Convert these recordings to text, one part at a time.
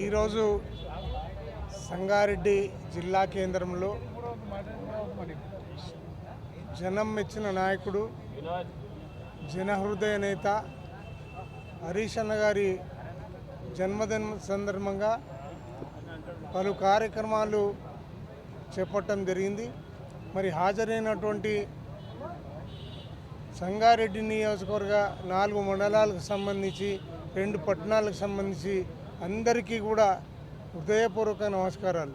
ఈరోజు సంగారెడ్డి జిల్లా కేంద్రంలో జనం మెచ్చిన నాయకుడు, జనహృదయ నేత హరీష్ అన్న గారి జన్మదిన సందర్భంగా పలు కార్యక్రమాలు చేపట్టడం జరిగింది. మరి హాజరైనటువంటి సంగారెడ్డి నియోజకవర్గ 4 మండలాలకు సంబంధించి 2 పట్టణాలకు సంబంధించి అందరికీ కూడా హృదయపూర్వక నమస్కారాలు.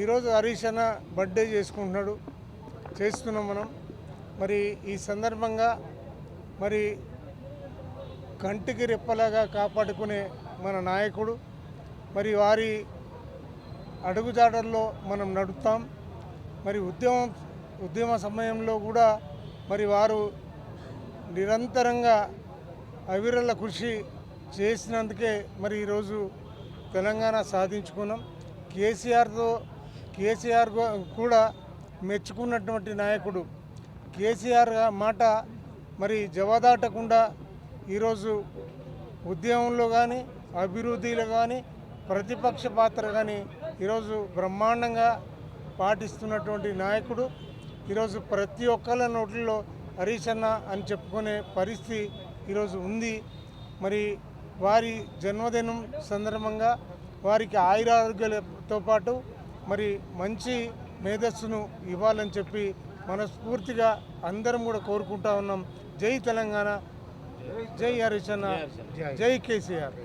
ఈరోజు హరీష్ అన్న బర్త్డే చేస్తున్నాం మనం. మరి ఈ సందర్భంగా మరి కంటికి రెప్పలాగా కాపాడుకునే మన నాయకుడు, మరి వారి అడుగుజాడల్లో మనం నడుస్తాం. మరి ఉద్యమ సమయంలో కూడా మరి వారు నిరంతరంగా అవిరళ కృషి చేసినందుకే మరి ఈరోజు తెలంగాణ సాధించుకున్నాం. కేసీఆర్ కూడా మెచ్చుకున్నటువంటి నాయకుడు. కేసీఆర్ మాట మరి జవదాటకుండా ఈరోజు ఉద్యమంలో కానీ, అభివృద్ధిలో కానీ, ప్రతిపక్ష పాత్ర కానీ ఈరోజు బ్రహ్మాండంగా పాటిస్తున్నటువంటి నాయకుడు. ఈరోజు ప్రతి ఒక్కళ్ళ నోట్లలో హరీష్ అన్న అని చెప్పుకునే పరిస్థితి ఈరోజు ఉంది. మరి వారి జన్మదినం సందర్భంగా వారికి ఆయురారోగ్యాలతో పాటు మరి మంచి మేధస్సును ఇవ్వాలని చెప్పి మనస్ఫూర్తిగా అందరం కూడా కోరుకుంటా ఉన్నాం. జై తెలంగాణ, జై హరీష్ అన్న, జై కేసీఆర్.